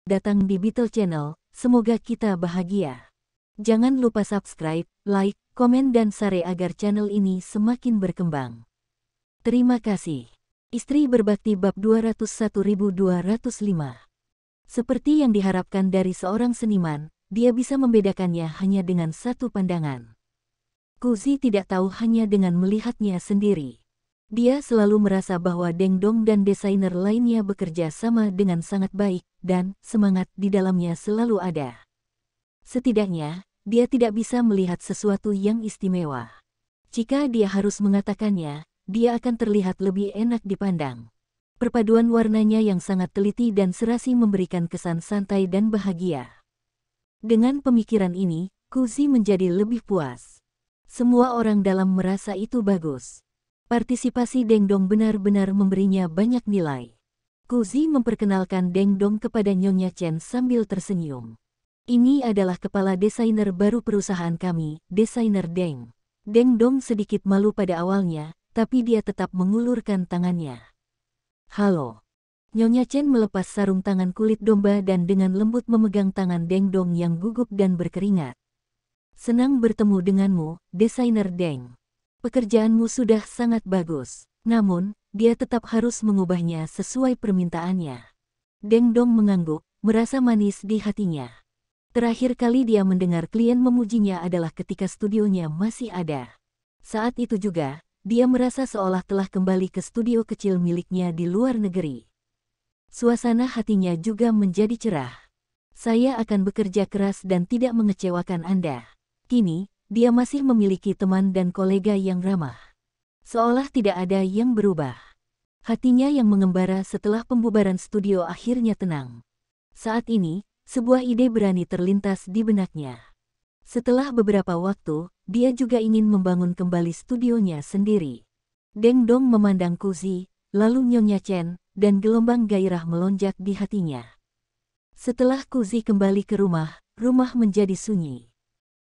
datang di Beetle Channel, semoga kita bahagia. Jangan lupa subscribe, like, komen dan share agar channel ini semakin berkembang. Terima kasih. Istri berbakti bab 201.205. Seperti yang diharapkan dari seorang seniman, dia bisa membedakannya hanya dengan satu pandangan. Kuzi tidak tahu hanya dengan melihatnya sendiri. Dia selalu merasa bahwa Deng Dong dan desainer lainnya bekerja sama dengan sangat baik, dan semangat di dalamnya selalu ada. Setidaknya, dia tidak bisa melihat sesuatu yang istimewa. Jika dia harus mengatakannya, dia akan terlihat lebih enak dipandang. Perpaduan warnanya yang sangat teliti dan serasi memberikan kesan santai dan bahagia. Dengan pemikiran ini, Kuzi menjadi lebih puas. Semua orang dalam merasa itu bagus. Partisipasi Deng Dong benar-benar memberinya banyak nilai. Kuzi memperkenalkan Deng Dong kepada Nyonya Chen sambil tersenyum. Ini adalah kepala desainer baru perusahaan kami, desainer Deng. Deng Dong sedikit malu pada awalnya, tapi dia tetap mengulurkan tangannya. Halo. Nyonya Chen melepas sarung tangan kulit domba dan dengan lembut memegang tangan Deng Dong yang gugup dan berkeringat. Senang bertemu denganmu, desainer Deng. Pekerjaanmu sudah sangat bagus, namun, dia tetap harus mengubahnya sesuai permintaannya. Deng Dong mengangguk, merasa manis di hatinya. Terakhir kali dia mendengar klien memujinya adalah ketika studionya masih ada. Saat itu juga, dia merasa seolah telah kembali ke studio kecil miliknya di luar negeri. Suasana hatinya juga menjadi cerah. Saya akan bekerja keras dan tidak mengecewakan Anda. Kini, dia masih memiliki teman dan kolega yang ramah. Seolah tidak ada yang berubah. Hatinya yang mengembara setelah pembubaran studio akhirnya tenang. Saat ini, sebuah ide berani terlintas di benaknya. Setelah beberapa waktu, dia juga ingin membangun kembali studionya sendiri. Deng Dong memandang Kuzi, lalu Nyonya Chen, dan gelombang gairah melonjak di hatinya. Setelah Kuzi kembali ke rumah menjadi sunyi.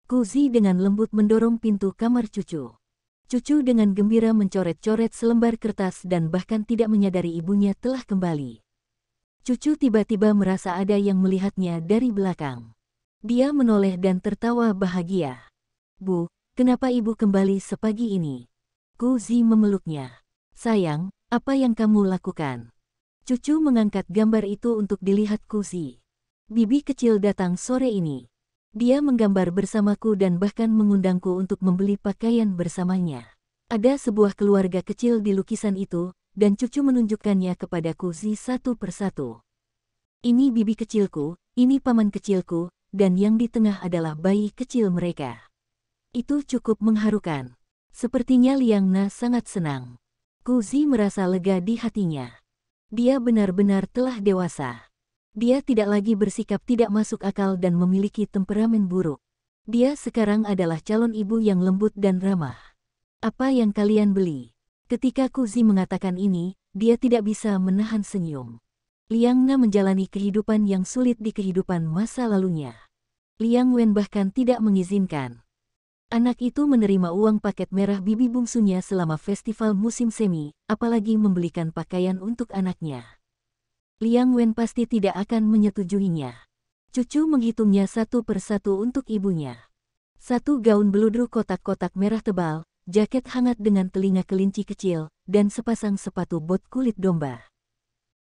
Kuzi dengan lembut mendorong pintu kamar cucu. Cucu dengan gembira mencoret-coret selembar kertas dan bahkan tidak menyadari ibunya telah kembali. Cucu tiba-tiba merasa ada yang melihatnya dari belakang. Dia menoleh dan tertawa bahagia. Bu, kenapa ibu kembali sepagi ini? Kuzi memeluknya. Sayang, apa yang kamu lakukan? Cucu mengangkat gambar itu untuk dilihat Kuzi. Bibi kecil datang sore ini. Dia menggambar bersamaku dan bahkan mengundangku untuk membeli pakaian bersamanya. Ada sebuah keluarga kecil di lukisan itu, dan cucu menunjukkannya kepada Kuzi satu persatu. Ini bibi kecilku, ini paman kecilku, dan yang di tengah adalah bayi kecil mereka. Itu cukup mengharukan. Sepertinya Liang Na sangat senang. Kuzi merasa lega di hatinya. Dia benar-benar telah dewasa. Dia tidak lagi bersikap tidak masuk akal dan memiliki temperamen buruk. Dia sekarang adalah calon ibu yang lembut dan ramah. Apa yang kalian beli? Ketika Kuzi mengatakan ini, dia tidak bisa menahan senyum. Liang Na menjalani kehidupan yang sulit di kehidupan masa lalunya. Liang Wen bahkan tidak mengizinkan. Anak itu menerima uang paket merah bibi bungsunya selama festival musim semi, apalagi membelikan pakaian untuk anaknya. Liang Wen pasti tidak akan menyetujuinya. Cucu menghitungnya satu persatu untuk ibunya. Satu gaun beludru kotak-kotak merah tebal, jaket hangat dengan telinga kelinci kecil, dan sepasang sepatu bot kulit domba.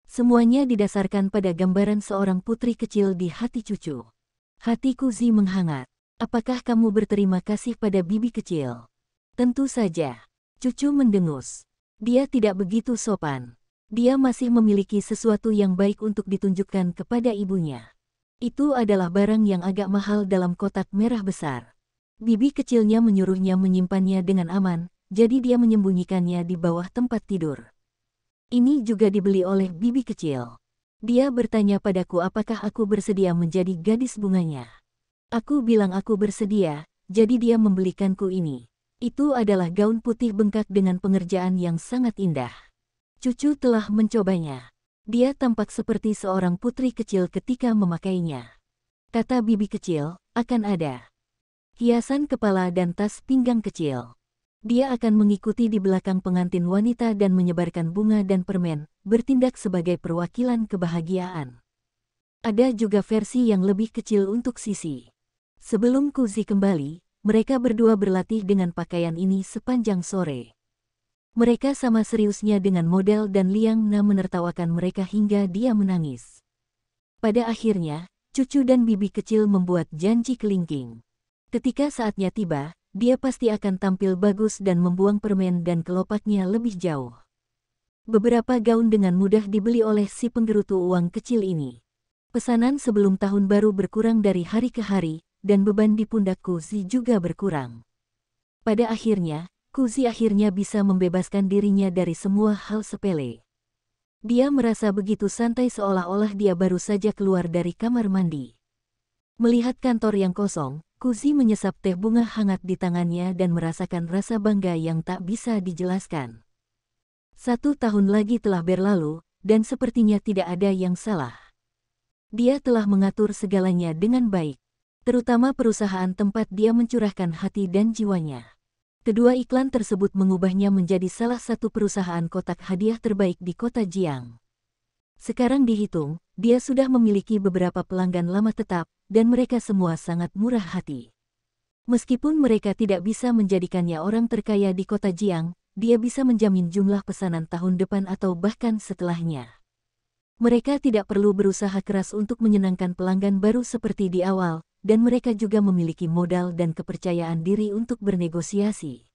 Semuanya didasarkan pada gambaran seorang putri kecil di hati cucu. Hati Kuzi menghangat. Apakah kamu berterima kasih pada bibi kecil? Tentu saja. Cucu mendengus. Dia tidak begitu sopan. Dia masih memiliki sesuatu yang baik untuk ditunjukkan kepada ibunya. Itu adalah barang yang agak mahal dalam kotak merah besar. Bibi kecilnya menyuruhnya menyimpannya dengan aman, jadi dia menyembunyikannya di bawah tempat tidur. Ini juga dibeli oleh bibi kecil. Dia bertanya padaku apakah aku bersedia menjadi gadis bunganya. Aku bilang aku bersedia, jadi dia membelikanku ini. Itu adalah gaun putih bengkak dengan pengerjaan yang sangat indah. Cucu telah mencobanya. Dia tampak seperti seorang putri kecil ketika memakainya. Kata bibi kecil, akan ada hiasan kepala dan tas pinggang kecil. Dia akan mengikuti di belakang pengantin wanita dan menyebarkan bunga dan permen, bertindak sebagai perwakilan kebahagiaan. Ada juga versi yang lebih kecil untuk Sisi. Sebelum Kuzi kembali, mereka berdua berlatih dengan pakaian ini sepanjang sore. Mereka sama seriusnya dengan model dan Liang Na menertawakan mereka hingga dia menangis. Pada akhirnya, cucu dan bibi kecil membuat janji kelingking. Ketika saatnya tiba, dia pasti akan tampil bagus dan membuang permen dan kelopaknya lebih jauh. Beberapa gaun dengan mudah dibeli oleh si penggerutu uang kecil ini. Pesanan sebelum tahun baru berkurang dari hari ke hari, dan beban di pundak Kuzi juga berkurang. Pada akhirnya, Kuzi akhirnya bisa membebaskan dirinya dari semua hal sepele. Dia merasa begitu santai seolah-olah dia baru saja keluar dari kamar mandi. Melihat kantor yang kosong, Kuzi menyesap teh bunga hangat di tangannya dan merasakan rasa bangga yang tak bisa dijelaskan. 1 tahun lagi telah berlalu, dan sepertinya tidak ada yang salah. Dia telah mengatur segalanya dengan baik. Terutama perusahaan tempat dia mencurahkan hati dan jiwanya. Kedua iklan tersebut mengubahnya menjadi salah satu perusahaan kotak hadiah terbaik di kota Jiang. Sekarang dihitung, dia sudah memiliki beberapa pelanggan lama tetap, dan mereka semua sangat murah hati. Meskipun mereka tidak bisa menjadikannya orang terkaya di kota Jiang, dia bisa menjamin jumlah pesanan tahun depan atau bahkan setelahnya. Mereka tidak perlu berusaha keras untuk menyenangkan pelanggan baru seperti di awal, dan mereka juga memiliki modal dan kepercayaan diri untuk bernegosiasi.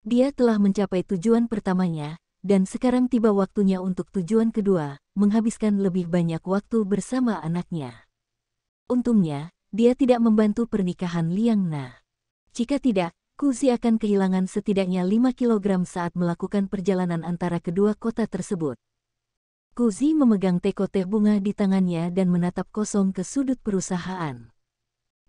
Dia telah mencapai tujuan pertamanya, dan sekarang tiba waktunya untuk tujuan kedua, menghabiskan lebih banyak waktu bersama anaknya. Untungnya, dia tidak membantu pernikahan Liang Na. Jika tidak, Kuzi akan kehilangan setidaknya 5 kilogram saat melakukan perjalanan antara kedua kota tersebut. Kuzi memegang teko teh bunga di tangannya dan menatap kosong ke sudut perusahaan.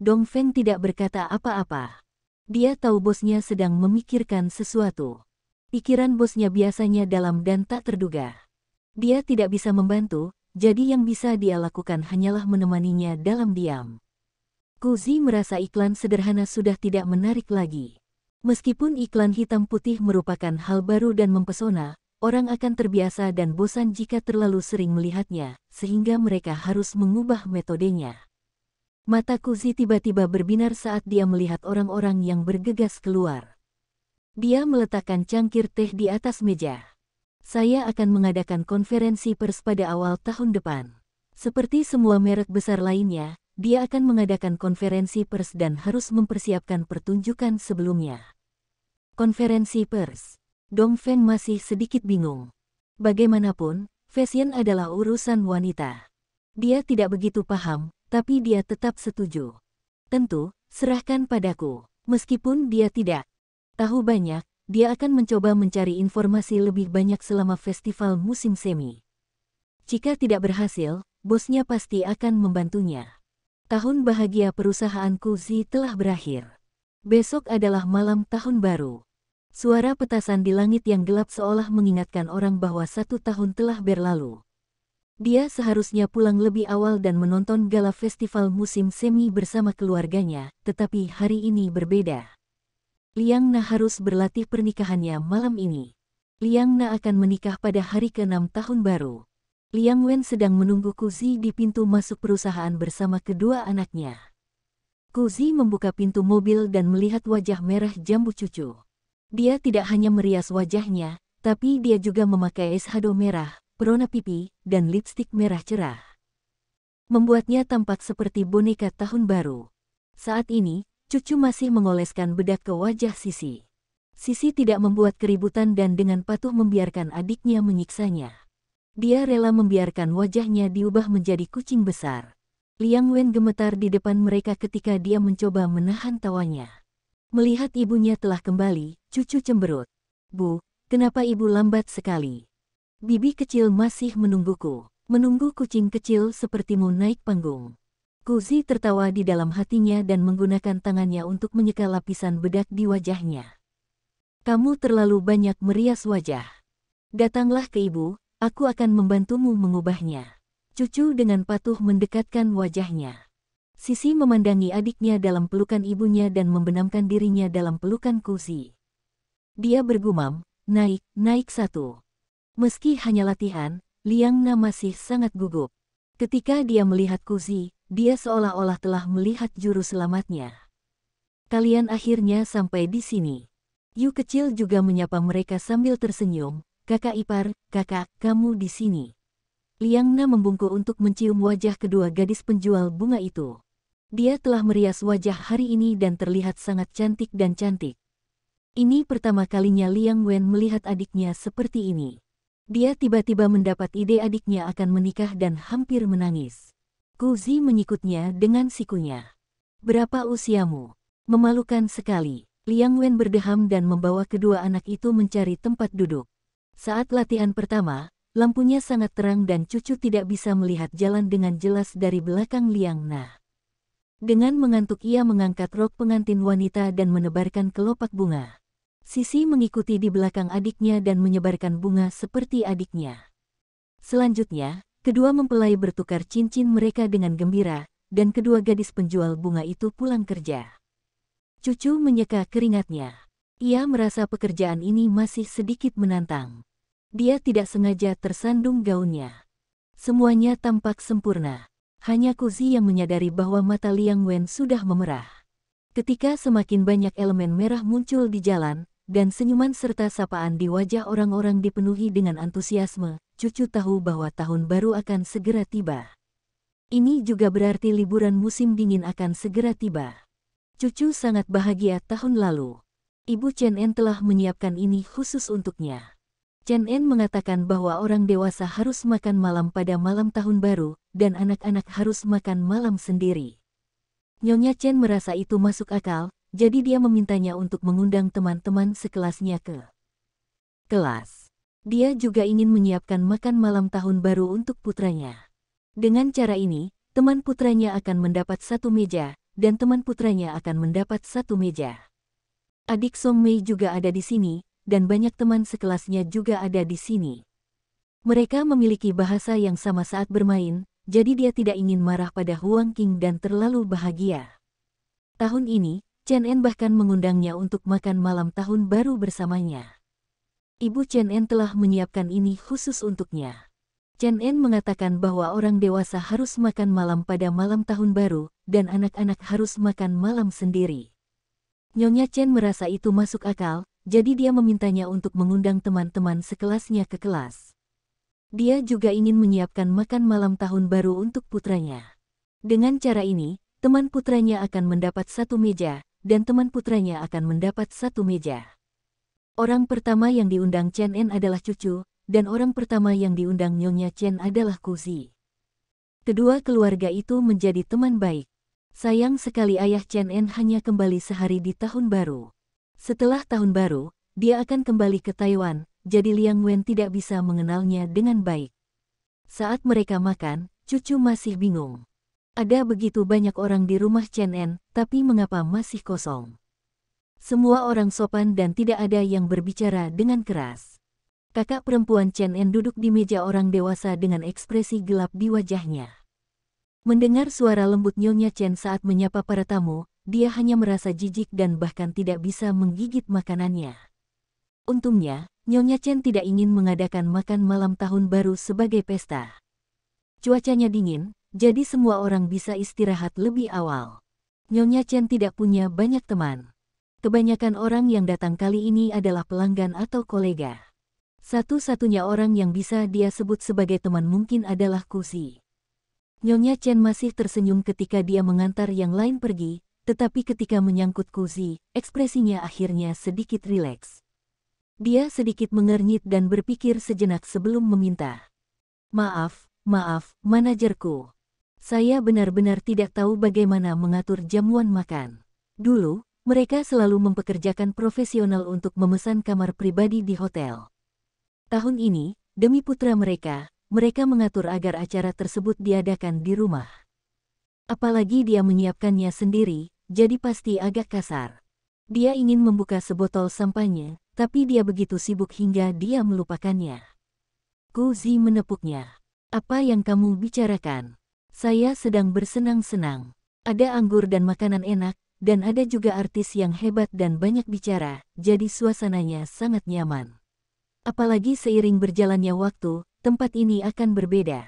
Dongfeng tidak berkata apa-apa. Dia tahu bosnya sedang memikirkan sesuatu. Pikiran bosnya biasanya dalam dan tak terduga. Dia tidak bisa membantu, jadi yang bisa dia lakukan hanyalah menemaninya dalam diam. Kuzi merasa iklan sederhana sudah tidak menarik lagi. Meskipun iklan hitam putih merupakan hal baru dan mempesona, orang akan terbiasa dan bosan jika terlalu sering melihatnya, sehingga mereka harus mengubah metodenya. Mata Kuzi tiba-tiba berbinar saat dia melihat orang-orang yang bergegas keluar. Dia meletakkan cangkir teh di atas meja. Saya akan mengadakan konferensi pers pada awal tahun depan. Seperti semua merek besar lainnya, dia akan mengadakan konferensi pers dan harus mempersiapkan pertunjukan sebelumnya. Konferensi pers. Dongfeng masih sedikit bingung. Bagaimanapun, fashion adalah urusan wanita. Dia tidak begitu paham, tapi dia tetap setuju. Tentu, serahkan padaku. Meskipun dia tidak tahu banyak, dia akan mencoba mencari informasi lebih banyak selama festival musim semi. Jika tidak berhasil, bosnya pasti akan membantunya. Tahun bahagia perusahaan Kuzi telah berakhir. Besok adalah malam tahun baru. Suara petasan di langit yang gelap seolah mengingatkan orang bahwa 1 tahun telah berlalu. Dia seharusnya pulang lebih awal dan menonton gala festival musim semi bersama keluarganya, tetapi hari ini berbeda. Liang Na harus berlatih pernikahannya malam ini. Liang Na akan menikah pada hari ke-6 tahun baru. Liang Wen sedang menunggu Kuzi di pintu masuk perusahaan bersama kedua anaknya. Kuzi membuka pintu mobil dan melihat wajah merah jambu cucu. Dia tidak hanya merias wajahnya, tapi dia juga memakai eyeshadow merah, perona pipi, dan lipstik merah cerah. Membuatnya tampak seperti boneka tahun baru. Saat ini, cucu masih mengoleskan bedak ke wajah Sisi. Sisi tidak membuat keributan dan dengan patuh membiarkan adiknya menyiksanya. Dia rela membiarkan wajahnya diubah menjadi kucing besar. Liang Wen gemetar di depan mereka ketika dia mencoba menahan tawanya. Melihat ibunya telah kembali, cucu cemberut. "Bu, kenapa ibu lambat sekali? Bibi kecil masih menungguku. Menunggu kucing kecil sepertimu naik panggung." Kuzi tertawa di dalam hatinya dan menggunakan tangannya untuk menyeka lapisan bedak di wajahnya. "Kamu terlalu banyak merias wajah. Datanglah ke ibu, aku akan membantumu mengubahnya." Cucu dengan patuh mendekatkan wajahnya. Sisi memandangi adiknya dalam pelukan ibunya dan membenamkan dirinya dalam pelukan Kuzi. Dia bergumam, naik 1. Meski hanya latihan, Liang Na masih sangat gugup. Ketika dia melihat Kuzi, dia seolah-olah telah melihat juru selamatnya. Kalian akhirnya sampai di sini. Yu kecil juga menyapa mereka sambil tersenyum. Kakak ipar, kakak, kamu di sini. Liang Na membungkuk untuk mencium wajah kedua gadis penjual bunga itu. Dia telah merias wajah hari ini dan terlihat sangat cantik dan cantik. Ini pertama kalinya Liang Wen melihat adiknya seperti ini. Dia tiba-tiba mendapat ide adiknya akan menikah dan hampir menangis. Kuzi menyikutnya dengan sikunya. Berapa usiamu? Memalukan sekali. Liang Wen berdeham dan membawa kedua anak itu mencari tempat duduk. Saat latihan pertama, lampunya sangat terang dan cucu tidak bisa melihat jalan dengan jelas dari belakang Liang Na. Dengan mengantuk ia mengangkat rok pengantin wanita dan menebarkan kelopak bunga. Sisi mengikuti di belakang adiknya dan menyebarkan bunga seperti adiknya. Selanjutnya, kedua mempelai bertukar cincin mereka dengan gembira, dan kedua gadis penjual bunga itu pulang kerja. Cucu menyeka keringatnya. Ia merasa pekerjaan ini masih sedikit menantang. Dia tidak sengaja tersandung gaunnya. Semuanya tampak sempurna. Hanya Kuzi yang menyadari bahwa mata Liang Wen sudah memerah. Ketika semakin banyak elemen merah muncul di jalan, dan senyuman serta sapaan di wajah orang-orang dipenuhi dengan antusiasme, cucu tahu bahwa tahun baru akan segera tiba. Ini juga berarti liburan musim dingin akan segera tiba. Cucu sangat bahagia tahun lalu. Ibu Chen En telah menyiapkan ini khusus untuknya. Chen En mengatakan bahwa orang dewasa harus makan malam pada malam tahun baru, dan anak-anak harus makan malam sendiri. Nyonya Chen merasa itu masuk akal, jadi dia memintanya untuk mengundang teman-teman sekelasnya ke kelas. Dia juga ingin menyiapkan makan malam tahun baru untuk putranya. Dengan cara ini, teman putranya akan mendapat satu meja, dan teman putranya akan mendapat satu meja. Adik Song Mei juga ada di sini, dan banyak teman sekelasnya juga ada di sini. Mereka memiliki bahasa yang sama saat bermain, jadi dia tidak ingin marah pada Huang Qing dan terlalu bahagia. Tahun ini, Chen En bahkan mengundangnya untuk makan malam tahun baru bersamanya. Ibu Chen En telah menyiapkan ini khusus untuknya. Chen En mengatakan bahwa orang dewasa harus makan malam pada malam tahun baru, dan anak-anak harus makan malam sendiri. Nyonya Chen merasa itu masuk akal, jadi dia memintanya untuk mengundang teman-teman sekelasnya ke kelas. Dia juga ingin menyiapkan makan malam tahun baru untuk putranya. Dengan cara ini, teman putranya akan mendapat satu meja, dan teman putranya akan mendapat satu meja. Orang pertama yang diundang Chen En adalah cucu, dan orang pertama yang diundang Nyonya Chen adalah Kuzi. Kedua keluarga itu menjadi teman baik. Sayang sekali ayah Chen En hanya kembali sehari di tahun baru. Setelah tahun baru, dia akan kembali ke Taiwan, jadi Liang Wen tidak bisa mengenalnya dengan baik. Saat mereka makan, cucu masih bingung. Ada begitu banyak orang di rumah Chen En, tapi mengapa masih kosong? Semua orang sopan dan tidak ada yang berbicara dengan keras. Kakak perempuan Chen En duduk di meja orang dewasa dengan ekspresi gelap di wajahnya. Mendengar suara lembut Nyonya Chen saat menyapa para tamu, dia hanya merasa jijik dan bahkan tidak bisa menggigit makanannya. Untungnya, Nyonya Chen tidak ingin mengadakan makan malam tahun baru sebagai pesta. Cuacanya dingin, jadi semua orang bisa istirahat lebih awal. Nyonya Chen tidak punya banyak teman. Kebanyakan orang yang datang kali ini adalah pelanggan atau kolega. Satu-satunya orang yang bisa dia sebut sebagai teman mungkin adalah Kuzi. Nyonya Chen masih tersenyum ketika dia mengantar yang lain pergi, tetapi ketika menyangkut Kuzi, ekspresinya akhirnya sedikit rileks. Dia sedikit mengernyit dan berpikir sejenak sebelum meminta. Maaf, manajerku. Saya benar-benar tidak tahu bagaimana mengatur jamuan makan. Dulu, mereka selalu mempekerjakan profesional untuk memesan kamar pribadi di hotel. Tahun ini, demi putra mereka mengatur agar acara tersebut diadakan di rumah. Apalagi dia menyiapkannya sendiri, jadi pasti agak kasar. Dia ingin membuka sebotol sampahnya, tapi dia begitu sibuk hingga dia melupakannya. Kuzi menepuknya. Apa yang kamu bicarakan? Saya sedang bersenang-senang. Ada anggur dan makanan enak, dan ada juga artis yang hebat dan banyak bicara, jadi suasananya sangat nyaman. Apalagi seiring berjalannya waktu, tempat ini akan berbeda.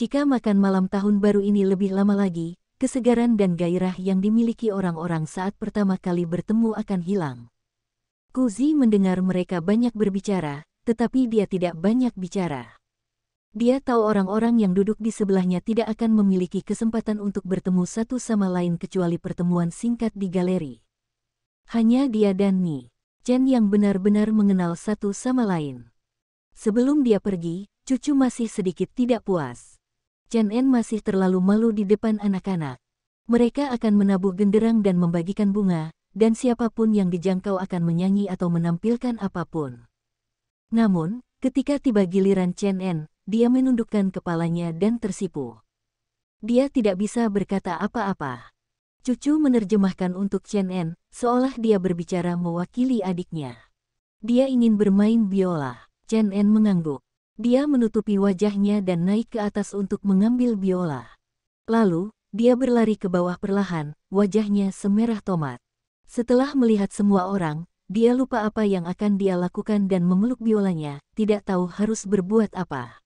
Jika makan malam tahun baru ini lebih lama lagi, kesegaran dan gairah yang dimiliki orang-orang saat pertama kali bertemu akan hilang. Kuzi mendengar mereka banyak berbicara, tetapi dia tidak banyak bicara. Dia tahu orang-orang yang duduk di sebelahnya tidak akan memiliki kesempatan untuk bertemu satu sama lain kecuali pertemuan singkat di galeri. Hanya dia dan Mi Chen yang benar-benar mengenal satu sama lain. Sebelum dia pergi, cucu masih sedikit tidak puas. Chen En masih terlalu malu di depan anak-anak. Mereka akan menabuh genderang dan membagikan bunga, dan siapapun yang dijangkau akan menyanyi atau menampilkan apapun. Namun, ketika tiba giliran Chen En, dia menundukkan kepalanya dan tersipu. Dia tidak bisa berkata apa-apa. Cucu menerjemahkan untuk Chen En, seolah dia berbicara mewakili adiknya. Dia ingin bermain biola. Chen En mengangguk. Dia menutupi wajahnya dan naik ke atas untuk mengambil biola. Lalu, dia berlari ke bawah perlahan, wajahnya semerah tomat. Setelah melihat semua orang, dia lupa apa yang akan dia lakukan dan memeluk biolanya, tidak tahu harus berbuat apa.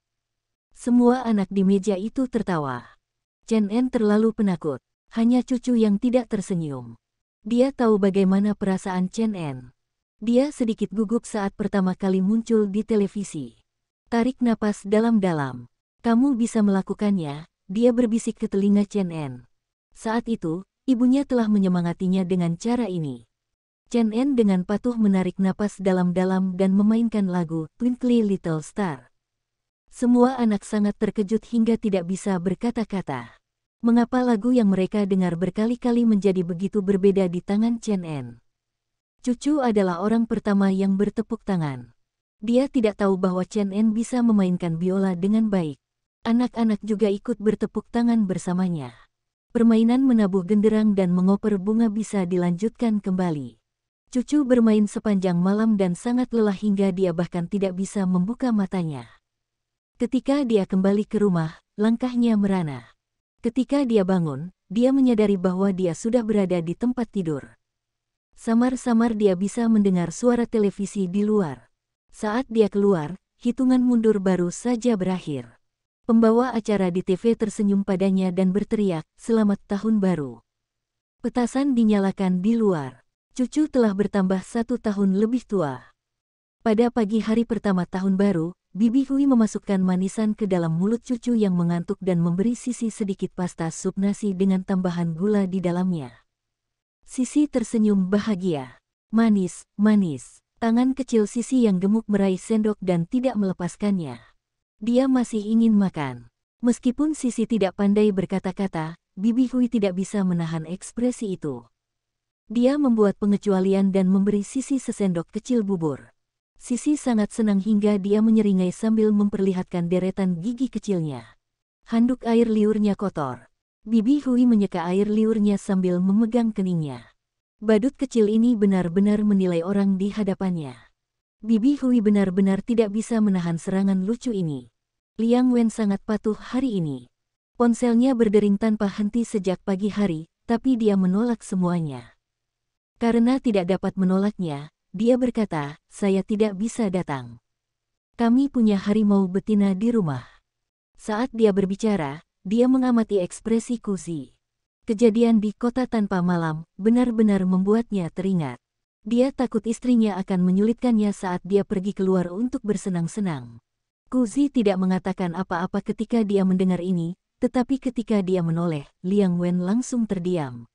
Semua anak di meja itu tertawa. Chen En terlalu penakut. Hanya cucu yang tidak tersenyum. Dia tahu bagaimana perasaan Chen En. Dia sedikit gugup saat pertama kali muncul di televisi. Tarik napas dalam-dalam. Kamu bisa melakukannya, dia berbisik ke telinga Chen En. Saat itu, ibunya telah menyemangatinya dengan cara ini. Chen En dengan patuh menarik napas dalam-dalam dan memainkan lagu Twinkle Little Star. Semua anak sangat terkejut hingga tidak bisa berkata-kata. Mengapa lagu yang mereka dengar berkali-kali menjadi begitu berbeda di tangan Chen En? Cucu adalah orang pertama yang bertepuk tangan. Dia tidak tahu bahwa Chen En bisa memainkan biola dengan baik. Anak-anak juga ikut bertepuk tangan bersamanya. Permainan menabuh genderang dan mengoper bunga bisa dilanjutkan kembali. Cucu bermain sepanjang malam dan sangat lelah hingga dia bahkan tidak bisa membuka matanya. Ketika dia kembali ke rumah, langkahnya merana. Ketika dia bangun, dia menyadari bahwa dia sudah berada di tempat tidur. Samar-samar dia bisa mendengar suara televisi di luar. Saat dia keluar, hitungan mundur baru saja berakhir. Pembawa acara di TV tersenyum padanya dan berteriak, "Selamat Tahun Baru." Petasan dinyalakan di luar. Cucu telah bertambah 1 tahun lebih tua. Pada pagi hari pertama tahun baru, Bibi Hui memasukkan manisan ke dalam mulut cucu yang mengantuk dan memberi Sisi sedikit pasta sup nasi dengan tambahan gula di dalamnya. Sisi tersenyum bahagia. Manis, manis. Tangan kecil Sisi yang gemuk meraih sendok dan tidak melepaskannya. Dia masih ingin makan. Meskipun Sisi tidak pandai berkata-kata, Bibi Hui tidak bisa menahan ekspresi itu. Dia membuat pengecualian dan memberi Sisi sesendok kecil bubur. Sisi sangat senang hingga dia menyeringai sambil memperlihatkan deretan gigi kecilnya. Handuk air liurnya kotor. Bibi Hui menyeka air liurnya sambil memegang keningnya. Badut kecil ini benar-benar menilai orang di hadapannya. Bibi Hui benar-benar tidak bisa menahan serangan lucu ini. Liang Wen sangat patuh hari ini. Ponselnya berdering tanpa henti sejak pagi hari, tapi dia menolak semuanya. Karena tidak dapat menolaknya, dia berkata, "Saya tidak bisa datang. Kami punya harimau betina di rumah." Saat dia berbicara, dia mengamati ekspresi Kuzi. Kejadian di kota tanpa malam benar-benar membuatnya teringat. Dia takut istrinya akan menyulitkannya saat dia pergi keluar untuk bersenang-senang. Kuzi tidak mengatakan apa-apa ketika dia mendengar ini, tetapi ketika dia menoleh, Liang Wen langsung terdiam.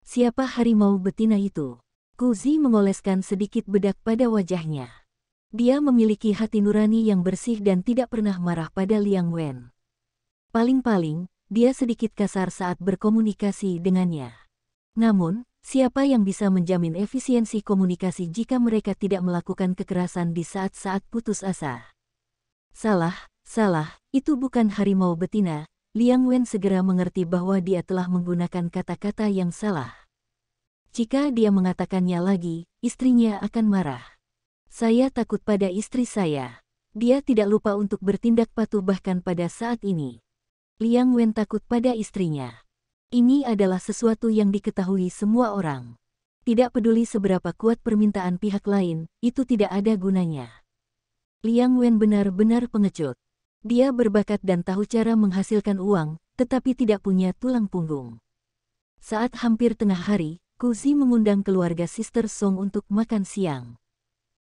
Siapa harimau betina itu? Kuzi mengoleskan sedikit bedak pada wajahnya. Dia memiliki hati nurani yang bersih dan tidak pernah marah pada Liang Wen. Paling-paling, dia sedikit kasar saat berkomunikasi dengannya. Namun, siapa yang bisa menjamin efisiensi komunikasi jika mereka tidak melakukan kekerasan di saat-saat putus asa? Salah, itu bukan harimau betina. Liang Wen segera mengerti bahwa dia telah menggunakan kata-kata yang salah. Jika dia mengatakannya lagi, istrinya akan marah. Saya takut pada istri saya. Dia tidak lupa untuk bertindak patuh bahkan pada saat ini. Liang Wen takut pada istrinya. Ini adalah sesuatu yang diketahui semua orang. Tidak peduli seberapa kuat permintaan pihak lain, itu tidak ada gunanya. Liang Wen benar-benar pengecut. Dia berbakat dan tahu cara menghasilkan uang, tetapi tidak punya tulang punggung. Saat hampir tengah hari, Kuzi mengundang keluarga Sister Song untuk makan siang.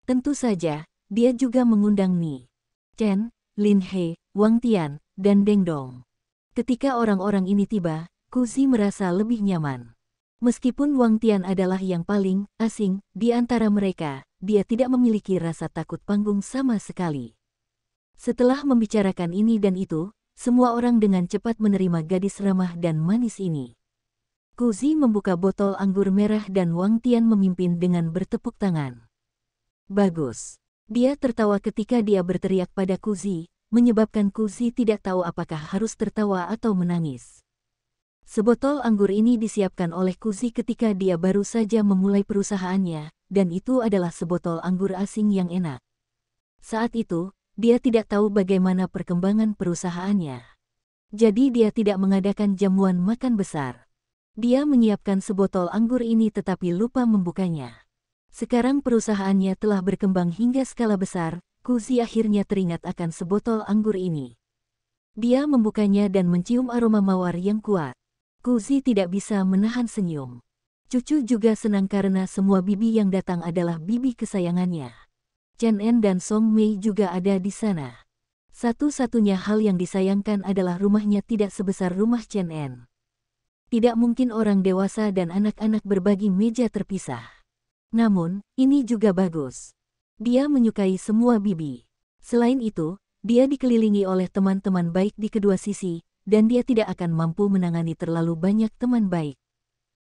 Tentu saja, dia juga mengundang Ni Chen, Lin He, Wang Tian, dan Deng Dong. Ketika orang-orang ini tiba, Kuzi merasa lebih nyaman. Meskipun Wang Tian adalah yang paling asing di antara mereka, dia tidak memiliki rasa takut panggung sama sekali. Setelah membicarakan ini dan itu, semua orang dengan cepat menerima gadis ramah dan manis ini. Kuzi membuka botol anggur merah dan Wang Tian memimpin dengan bertepuk tangan. Bagus. Dia tertawa ketika dia berteriak pada Kuzi, menyebabkan Kuzi tidak tahu apakah harus tertawa atau menangis. Sebotol anggur ini disiapkan oleh Kuzi ketika dia baru saja memulai perusahaannya, dan itu adalah sebotol anggur asing yang enak. Saat itu, dia tidak tahu bagaimana perkembangan perusahaannya. Jadi dia tidak mengadakan jamuan makan besar. Dia menyiapkan sebotol anggur ini tetapi lupa membukanya. Sekarang perusahaannya telah berkembang hingga skala besar, Kuzi akhirnya teringat akan sebotol anggur ini. Dia membukanya dan mencium aroma mawar yang kuat. Kuzi tidak bisa menahan senyum. Cucu juga senang karena semua bibi yang datang adalah bibi kesayangannya. Chen En dan Song Mei juga ada di sana. Satu-satunya hal yang disayangkan adalah rumahnya tidak sebesar rumah Chen En. Tidak mungkin orang dewasa dan anak-anak berbagi meja terpisah. Namun, ini juga bagus. Dia menyukai semua bibi. Selain itu, dia dikelilingi oleh teman-teman baik di kedua sisi, dan dia tidak akan mampu menangani terlalu banyak teman baik.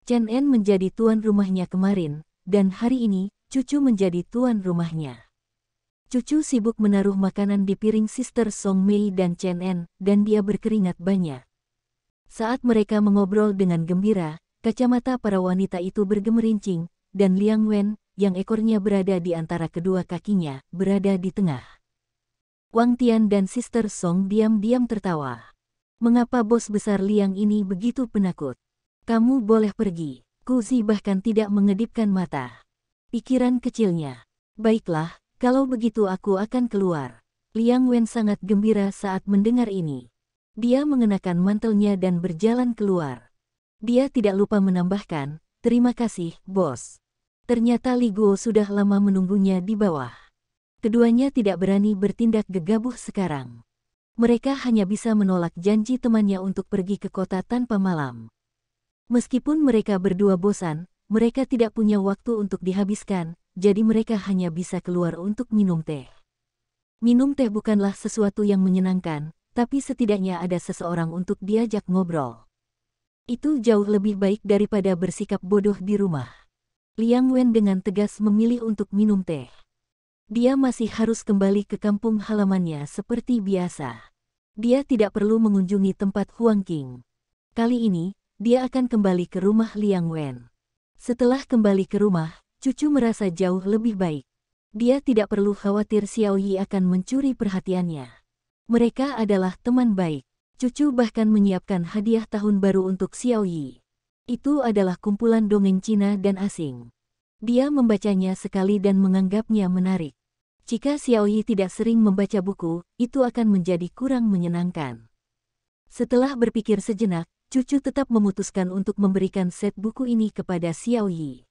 Chen En menjadi tuan rumahnya kemarin, dan hari ini, cucu menjadi tuan rumahnya. Cucu sibuk menaruh makanan di piring Sister Song Mei dan Chen En, dan dia berkeringat banyak. Saat mereka mengobrol dengan gembira, kacamata para wanita itu bergemerincing, dan Liang Wen, yang ekornya berada di antara kedua kakinya, berada di tengah. Wang Tian dan Sister Song diam-diam tertawa. Mengapa bos besar Liang ini begitu penakut? Kamu boleh pergi. Kuzi bahkan tidak mengedipkan mata. Pikiran kecilnya. Baiklah, kalau begitu aku akan keluar. Liang Wen sangat gembira saat mendengar ini. Dia mengenakan mantelnya dan berjalan keluar. Dia tidak lupa menambahkan, terima kasih, bos. Ternyata Li Guo sudah lama menunggunya di bawah. Keduanya tidak berani bertindak gegabah sekarang. Mereka hanya bisa menolak janji temannya untuk pergi ke kota tanpa malam. Meskipun mereka berdua bosan, mereka tidak punya waktu untuk dihabiskan, jadi mereka hanya bisa keluar untuk minum teh. Minum teh bukanlah sesuatu yang menyenangkan, tapi setidaknya ada seseorang untuk diajak ngobrol. Itu jauh lebih baik daripada bersikap bodoh di rumah. Liang Wen dengan tegas memilih untuk minum teh. Dia masih harus kembali ke kampung halamannya seperti biasa. Dia tidak perlu mengunjungi tempat Huang Qing. Kali ini, dia akan kembali ke rumah Liang Wen. Setelah kembali ke rumah, cucu merasa jauh lebih baik. Dia tidak perlu khawatir Xiao Yi akan mencuri perhatiannya. Mereka adalah teman baik. Cucu bahkan menyiapkan hadiah tahun baru untuk Xiao Yi. Itu adalah kumpulan dongeng Cina dan asing. Dia membacanya sekali dan menganggapnya menarik. Jika Xiao Yi tidak sering membaca buku, itu akan menjadi kurang menyenangkan. Setelah berpikir sejenak, cucu tetap memutuskan untuk memberikan set buku ini kepada Xiao Yi.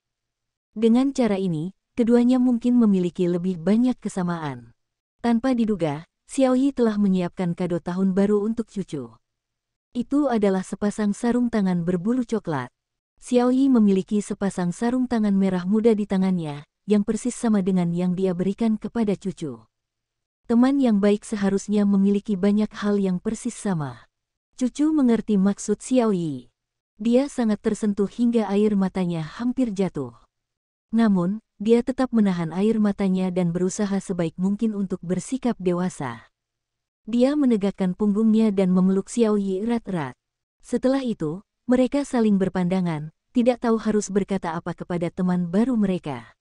Dengan cara ini, keduanya mungkin memiliki lebih banyak kesamaan. Tanpa diduga, Xiao Yi telah menyiapkan kado tahun baru untuk cucu. Itu adalah sepasang sarung tangan berbulu coklat. Xiao Yi memiliki sepasang sarung tangan merah muda di tangannya, yang persis sama dengan yang dia berikan kepada cucu. Teman yang baik seharusnya memiliki banyak hal yang persis sama. Cucu mengerti maksud Xiao Yi. Dia sangat tersentuh hingga air matanya hampir jatuh. Namun, dia tetap menahan air matanya dan berusaha sebaik mungkin untuk bersikap dewasa. Dia menegakkan punggungnya dan memeluk Xiao Yi erat-erat. Setelah itu, mereka saling berpandangan, tidak tahu harus berkata apa kepada teman baru mereka.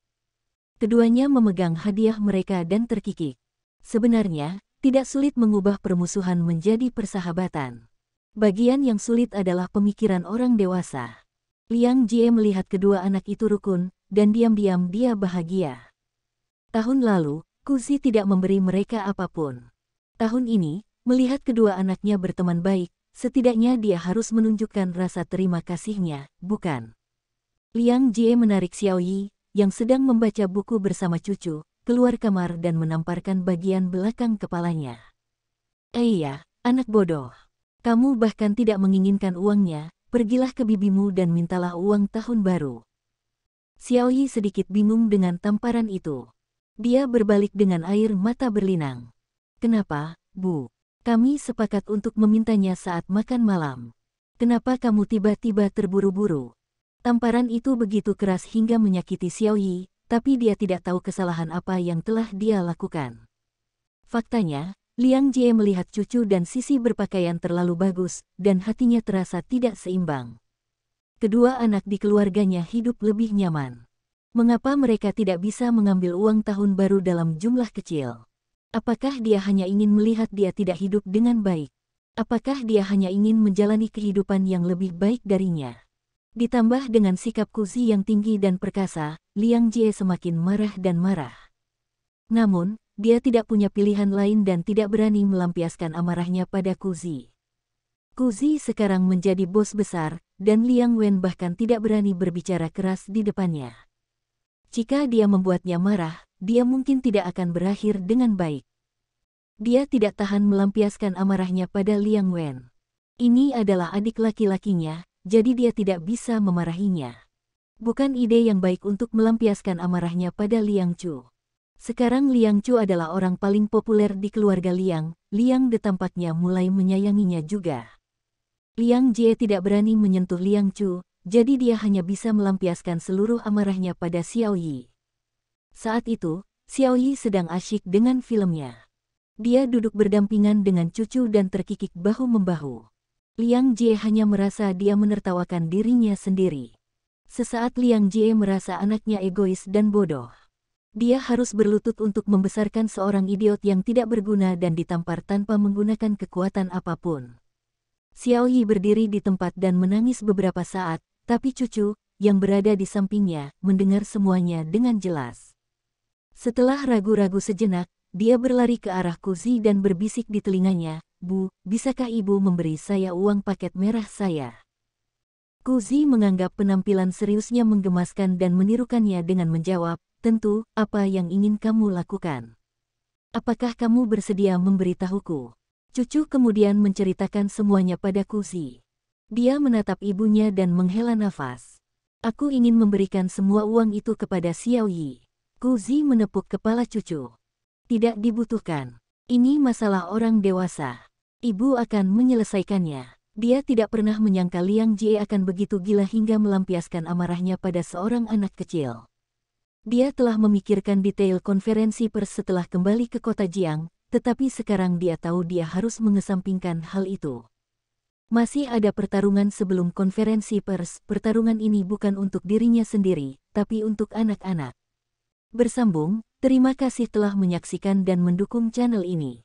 Keduanya memegang hadiah mereka dan terkikik. Sebenarnya, tidak sulit mengubah permusuhan menjadi persahabatan. Bagian yang sulit adalah pemikiran orang dewasa. Liang Jie melihat kedua anak itu rukun, dan diam-diam dia bahagia. Tahun lalu, Kuzi tidak memberi mereka apapun. Tahun ini, Melihat kedua anaknya berteman baik, setidaknya dia harus menunjukkan rasa terima kasihnya, bukan? Liang Jie menarik Xiao Yi, yang sedang membaca buku bersama cucu, keluar kamar dan menamparkan bagian belakang kepalanya. Iya, anak bodoh. Kamu bahkan tidak menginginkan uangnya, pergilah ke bibimu dan mintalah uang tahun baru. Xiao Yi sedikit bingung dengan tamparan itu. Dia berbalik dengan air mata berlinang. Kenapa, Bu? Kami sepakat untuk memintanya saat makan malam. Kenapa kamu tiba-tiba terburu-buru? Tamparan itu begitu keras hingga menyakiti Xiao Yi, tapi dia tidak tahu kesalahan apa yang telah dia lakukan. Faktanya, Liang Jie melihat cucu dan Sisi berpakaian terlalu bagus, dan hatinya terasa tidak seimbang. Kedua anak di keluarganya hidup lebih nyaman. Mengapa mereka tidak bisa mengambil uang tahun baru dalam jumlah kecil? Apakah dia hanya ingin melihat dia tidak hidup dengan baik? Apakah dia hanya ingin menjalani kehidupan yang lebih baik darinya? Ditambah dengan sikap Kuzi yang tinggi dan perkasa, Liang Jie semakin marah dan marah. Namun, dia tidak punya pilihan lain dan tidak berani melampiaskan amarahnya pada Kuzi. Kuzi sekarang menjadi bos besar, dan Liang Wen bahkan tidak berani berbicara keras di depannya. Jika dia membuatnya marah, dia mungkin tidak akan berakhir dengan baik. Dia tidak tahan melampiaskan amarahnya pada Liang Wen. Ini adalah adik laki-lakinya, jadi dia tidak bisa memarahinya. Bukan ide yang baik untuk melampiaskan amarahnya pada Liang Chu. Sekarang Liang Chu adalah orang paling populer di keluarga Liang, Liang De tampaknya mulai menyayanginya juga. Liang Jie tidak berani menyentuh Liang Chu, jadi dia hanya bisa melampiaskan seluruh amarahnya pada Xiao Yi. Saat itu, Xiao Yi sedang asyik dengan filmnya. Dia duduk berdampingan dengan cucu dan terkikik bahu-membahu. Liang Jie hanya merasa dia menertawakan dirinya sendiri. Sesaat Liang Jie merasa anaknya egois dan bodoh. Dia harus berlutut untuk membesarkan seorang idiot yang tidak berguna dan ditampar tanpa menggunakan kekuatan apapun. Xiao Yi berdiri di tempat dan menangis beberapa saat, tapi cucu, yang berada di sampingnya, mendengar semuanya dengan jelas. Setelah ragu-ragu sejenak, dia berlari ke arah Kuzi dan berbisik di telinganya, "Bu, bisakah ibu memberi saya uang paket merah saya?" Kuzi menganggap penampilan seriusnya menggemaskan dan menirukannya dengan menjawab, "Tentu, apa yang ingin kamu lakukan? Apakah kamu bersedia memberitahuku?" Cucu kemudian menceritakan semuanya pada Kuzi. Dia menatap ibunya dan menghela nafas. "Aku ingin memberikan semua uang itu kepada Xiao Yi." Kuzi menepuk kepala cucu. "Tidak dibutuhkan. Ini masalah orang dewasa. Ibu akan menyelesaikannya." Dia tidak pernah menyangka Liang Jie akan begitu gila hingga melampiaskan amarahnya pada seorang anak kecil. Dia telah memikirkan detail konferensi pers setelah kembali ke kota Jiang, tetapi sekarang dia tahu dia harus mengesampingkan hal itu. Masih ada pertarungan sebelum konferensi pers. Pertarungan ini bukan untuk dirinya sendiri, tapi untuk anak-anak. Bersambung, terima kasih telah menyaksikan dan mendukung channel ini.